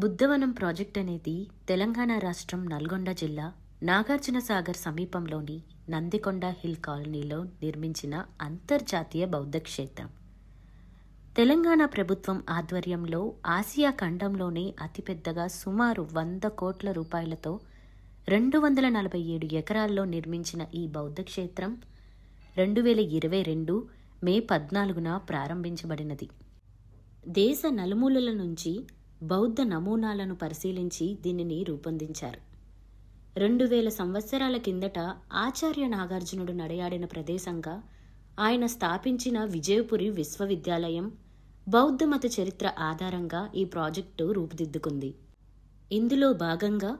Buddhavanam project అనేది తెలంగాణ రాష్ట్రం నల్గొండ జిల్లా నాగార్జునసాగర్ సమీపంలోని నందికొండ హిల్ కాలనీలో నిర్మించిన అంతర్జాతీయ బౌద్ధ క్షేత్రం. తెలంగాణ ప్రభుత్వం ఆధ్వర్యంలో ఆసియా ఖండంలోనే అతిపెద్దగా సుమారు 100 కోట్ల రూపాయలతో 247 ఎకరాల్లో నిర్మించిన ఈ బౌద్ధ క్షేత్రం 2022 మే 14న ప్రారంభించబడినది. దేశ నలుమూలల నుంచి బౌద్ధ నమూనాలను పరిశీలించి దీనిని రూపొందించారు. 2000 సంవత్సరాల కిందట ఆచార్య నాగార్జునుడు నడయాడిన ప్రదేశంగా ఆయన స్థాపించిన విజయపురి విశ్వవిద్యాలయం బౌద్ధమత చరిత్ర ఆధారంగా ఈ ప్రాజెక్టు రూపుదిద్దుకుంది. ఇందులో భాగంగా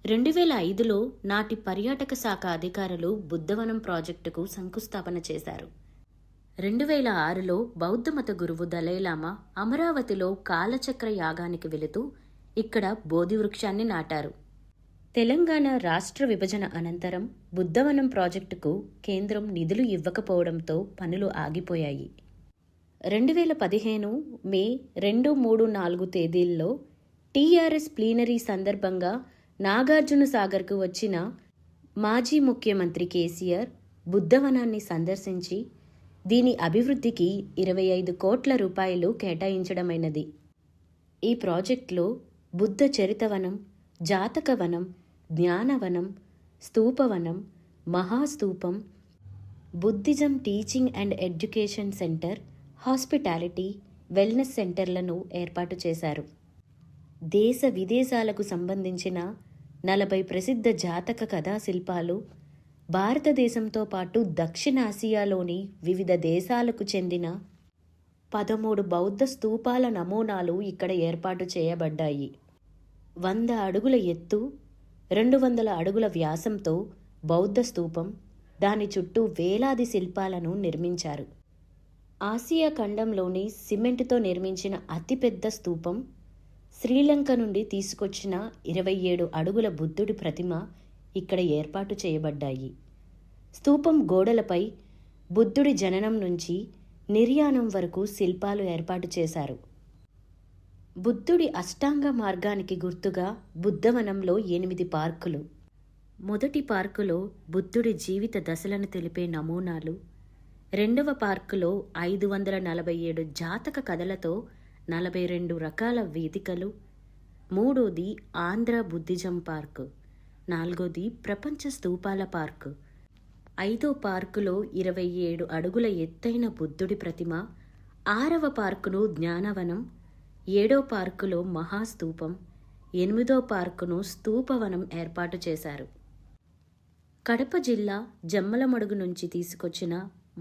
2005లో నాటి పర్యాటక శాఖ అధికారులు బుద్ధవనం ప్రాజెక్టుకు శంకుస్థాపన చేశారు. 2006లో బౌద్ధమత గురువు దలైలామా అమరావతిలో కాలచక్ర యాగానికి వెళుతూ ఇక్కడ బోధి వృక్షాన్ని నాటారు. తెలంగాణ రాష్ట్ర విభజన అనంతరం బుద్ధవనం ప్రాజెక్టుకు కేంద్రం నిధులు ఇవ్వకపోవడంతో పనులు ఆగిపోయాయి. 2015 మే 2, 3, 4 తేదీల్లో టీఆర్ఎస్ ప్లీనరీ సందర్భంగా నాగార్జునసాగర్కు వచ్చిన మాజీ ముఖ్యమంత్రి కేసీఆర్ బుద్ధవనాన్ని సందర్శించి దీని అభివృద్ధికి 25 కోట్ల రూపాయలు కేటాయించడమైనది. ఈ ప్రాజెక్టులో బుద్ధ చరితవనం, జాతకవనం, జ్ఞానవనం, స్తూపవనం, మహాస్తూపం, Buddhism teaching and education centre, hospitality, wellness సెంటర్లను ఏర్పాటు చేశారు. దేశ విదేశాలకు సంబంధించిన 40 ప్రసిద్ధ జాతక కథా శిల్పాలు, భారతదేశంతో పాటు దక్షిణాసియాలోని వివిధ దేశాలకు చెందిన 13 బౌద్ధ స్తూపాల నమూనాలు ఇక్కడ ఏర్పాటు చేయబడ్డాయి. 100 అడుగుల ఎత్తు, 200 అడుగుల వ్యాసంతో బౌద్ధ స్తూపం, దాని చుట్టూ వేలాది శిల్పాలను నిర్మించారు. ఆసియా ఖండంలోని సిమెంటుతో నిర్మించిన అతిపెద్ద స్తూపం, శ్రీలంక నుండి తీసుకొచ్చిన 27 అడుగుల బుద్ధుడి ప్రతిమ ఇక్కడ ఏర్పాటు చేయబడ్డాయి. స్తూపం గోడలపై బుద్ధుడి జననం నుంచి నిర్యాణం వరకు శిల్పాలు ఏర్పాటు చేశారు. బుద్ధుడి అష్టాంగ మార్గానికి గుర్తుగా బుద్ధవనంలో 8 పార్కులు. మొదటి పార్కులో బుద్ధుడి జీవిత దశలను తెలిపే నమూనాలు, 2వ పార్కులో 547 జాతక కథలతో 42 రకాల వేదికలు, 3వది ఆంధ్ర బుద్ధిజం పార్కు, 4వది ప్రపంచ స్తూపాల పార్కు, 5వ పార్కులో 27 అడుగుల ఎత్తైన బుద్ధుడి ప్రతిమ, 6వ పార్కును జ్ఞానవనం, 7వ పార్కులో మహాస్తూపం, 8వ పార్కును స్తూపవనం ఏర్పాటు చేశారు. కడప జిల్లా జమ్మలమడుగు నుంచి తీసుకొచ్చిన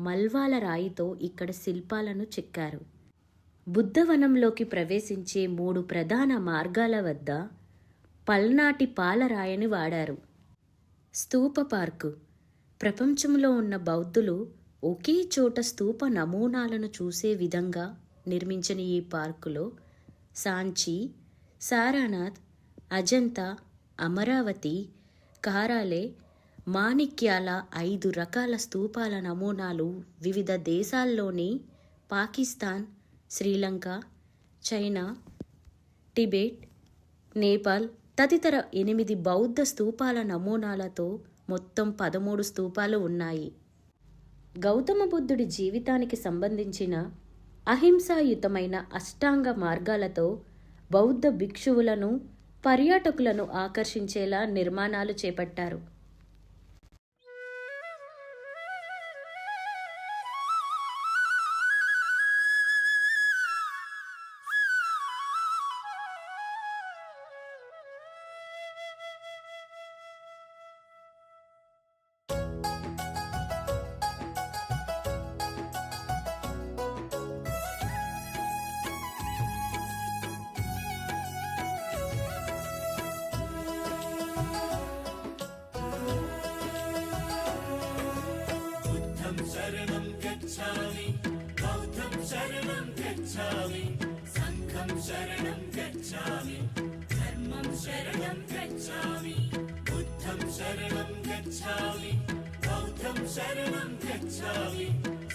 మల్వాల రాయితో ఇక్కడ శిల్పాలను చెక్కారు. బుద్ధవనంలోకి ప్రవేశించే 3 ప్రధాన మార్గాల వద్ద పల్నాటి పాలరాయిని వాడారు. స్తూప పార్కు. ప్రపంచంలో ఉన్న బౌద్ధులు ఒకే చోట స్తూప నమూనాలను చూసే విధంగా నిర్మించిన ఈ పార్కులో సాంచి, సారానాథ్, అజంతా, అమరావతి, కారాలే, మాణిక్యాల 5 రకాల స్తూపాల నమూనాలు వివిధ దేశాల్లోని పాకిస్తాన్, శ్రీలంక, చైనా, టిబెట్, నేపాల్ తదితర 8 బౌద్ధ స్తూపాల నమూనాలతో మొత్తం 13 స్తూపాలు ఉన్నాయి. గౌతమ బుద్ధుడి జీవితానికి సంబంధించిన అహింసాయుతమైన అష్టాంగ మార్గాలతో బౌద్ధ భిక్షువులను, పర్యాటకులను ఆకర్షించేలా నిర్మాణాలు చేపట్టారు. शरणं गच्छामि बौद्धं शरणं गच्छामि संघं शरणं गच्छामि धर्मं शरणं गच्छामि बुद्धं शरणं गच्छामि बौद्धं शरणं गच्छामि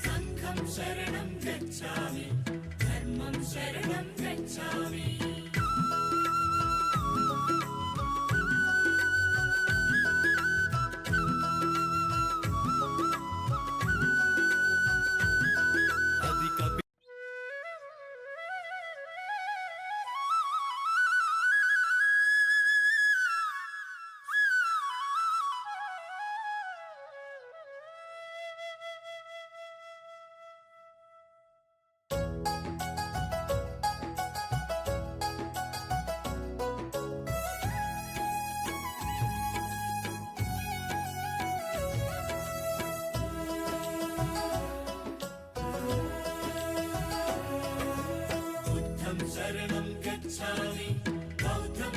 संघं शरणं गच्छामि धर्मं शरणं गच्छामि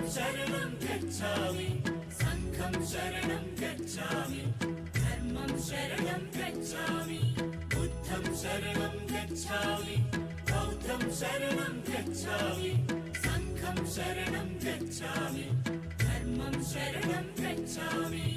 शरणं गच्छामि संघं शरणं गच्छामि धर्मं शरणं गच्छामि बुद्धं शरणं गच्छामि बौद्धं शरणं गच्छामि संघं शरणं गच्छामि धर्मं शरणं गच्छामि